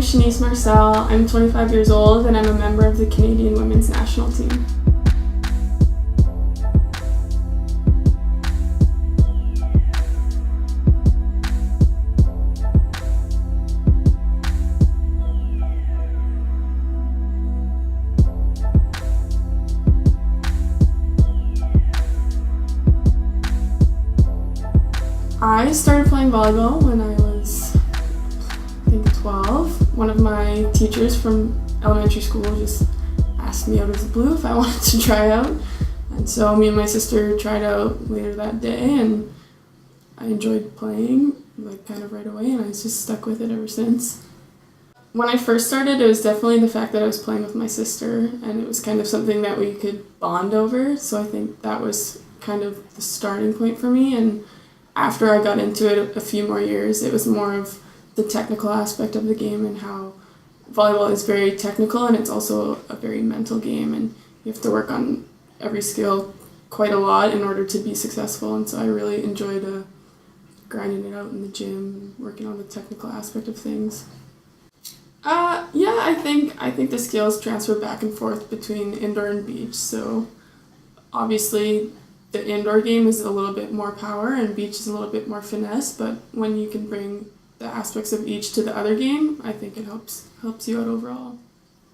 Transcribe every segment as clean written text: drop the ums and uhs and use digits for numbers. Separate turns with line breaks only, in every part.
Shanice Marcelle. I'm 25 years old and I'm a member of the Canadian women's national team. I started playing volleyball when I was, I think, 12. One of my teachers from elementary school just asked me out of the blue if I wanted to try out. And so me and my sister tried out later that day, and I enjoyed playing kind of right away, and I just stuck with it ever since. When I first started, it was definitely the fact that I was playing with my sister, and it was kind of something that we could bond over. So I think that was kind of the starting point for me. And after I got into it a few more years, it was more of the technical aspect of the game and how volleyball is very technical, and it's also a very mental game, and you have to work on every skill quite a lot in order to be successful. And so I really enjoyed grinding it out in the gym, working on the technical aspect of things. I think the skills transfer back and forth between indoor and beach. So obviously the indoor game is a little bit more power and beach is a little bit more finesse, but when you can bring the aspects of each to the other game, I think it helps you out overall.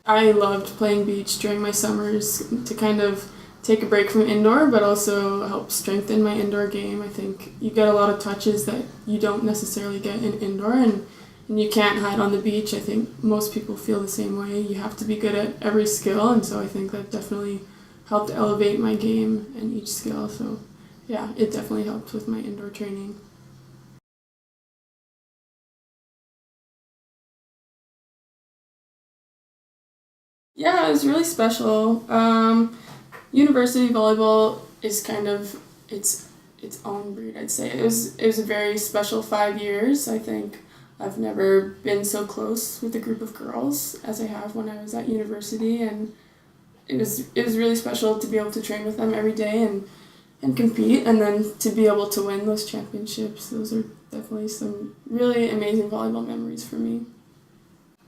I loved playing beach during my summers to kind of take a break from indoor, but also help strengthen my indoor game. I think you get a lot of touches that you don't necessarily get in indoor, and you can't hide on the beach. I think most people feel the same way. You have to be good at every skill, and so I think that definitely helped elevate my game and each skill. So yeah, it definitely helped with my indoor training. Yeah, it was really special. University volleyball is kind of its own breed, I'd say. It was a very special 5 years. I think I've never been so close with a group of girls as I have when I was at university, and it was really special to be able to train with them every day and compete, and then to be able to win those championships. Those are definitely some really amazing volleyball memories for me.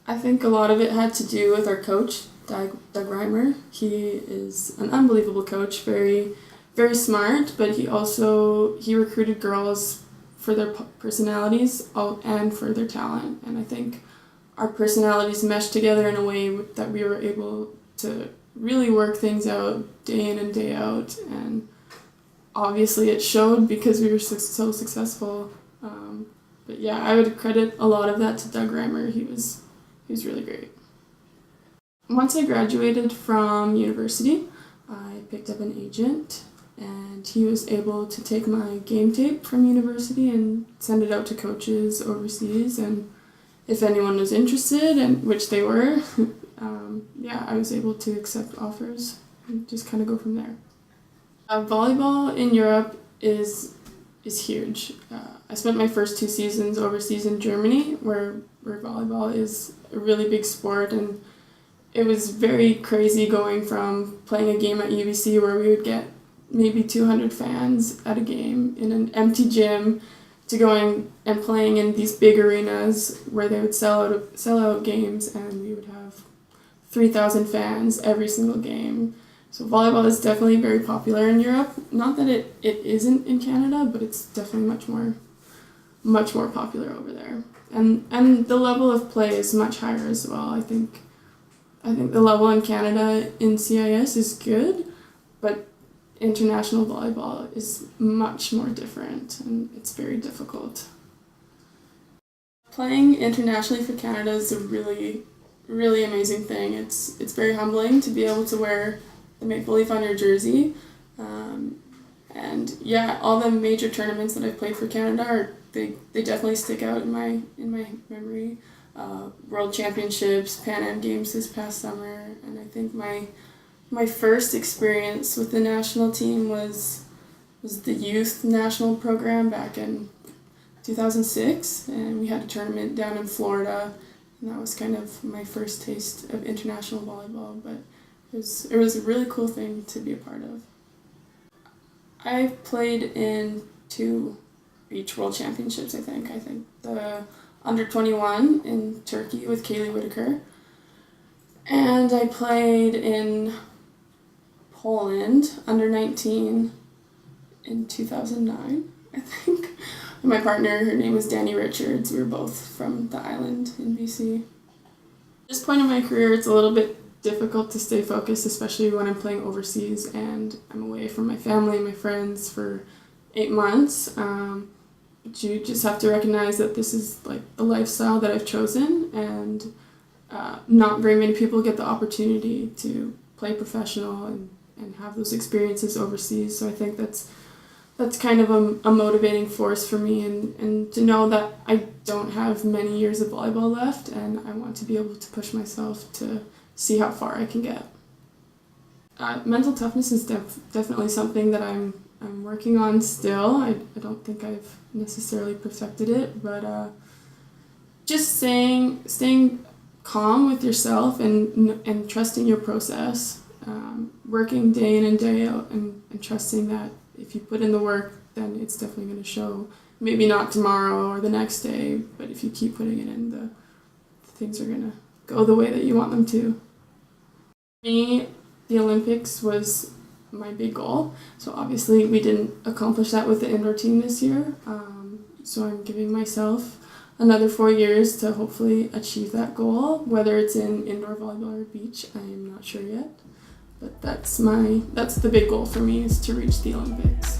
I think a lot of it had to do with our coach, Doug Reimer. He is an unbelievable coach, very, very smart, but he recruited girls for their personalities and for their talent. And I think our personalities meshed together in a way that we were able to really work things out day in and day out. And obviously it showed because we were so successful. But yeah, I would credit a lot of that to Doug Reimer. He was really great. Once I graduated from university, I picked up an agent, and he was able to take my game tape from university and send it out to coaches overseas. And if anyone was interested, and which they were, I was able to accept offers and just kind of go from there. Volleyball in Europe is huge. I spent my first 2 seasons overseas in Germany, where volleyball is a really big sport, and it was very crazy going from playing a game at UBC where we would get maybe 200 fans at a game in an empty gym to going and playing in these big arenas where they would sell out games, and we would have 3,000 fans every single game. So volleyball is definitely very popular in Europe. Not that it isn't in Canada, but it's definitely much more popular over there. And the level of play is much higher as well. I think the level in Canada in CIS is good, but international volleyball is much more different, and it's very difficult. Playing internationally for Canada is a really, really amazing thing. It's very humbling to be able to wear the maple leaf on your jersey. And yeah, all the major tournaments that I've played for Canada they definitely stick out in my memory. World Championships, Pan Am Games this past summer, and I think my first experience with the national team was the youth national program back in 2006, and we had a tournament down in Florida, and that was kind of my first taste of international volleyball, but it was a really cool thing to be a part of. I've played in 2 beach world championships, I think. The under 21 in Turkey with Kaylee Whitaker. And I played in Poland under 19 in 2009, I think. And my partner, her name was Danny Richards. We were both from the island in BC. At this point in my career, it's a little bit difficult to stay focused, especially when I'm playing overseas and I'm away from my family and my friends for 8 months. But you just have to recognize that this is like the lifestyle that I've chosen, and not very many people get the opportunity to play professional and have those experiences overseas. So I think that's kind of a motivating force for me, and to know that I don't have many years of volleyball left, and I want to be able to push myself to see how far I can get. Mental toughness is definitely something that I'm working on still. I don't think I've necessarily perfected it, but just staying calm with yourself and trusting your process, working day in and day out, and trusting that if you put in the work, then it's definitely going to show. Maybe not tomorrow or the next day, but if you keep putting it in, the things are going to go the way that you want them to. For me, the Olympics was my big goal. So obviously we didn't accomplish that with the indoor team this year. So I'm giving myself another 4 years to hopefully achieve that goal. Whether it's in indoor volleyball or beach, I am not sure yet. But that's the big goal for me, is to reach the Olympics.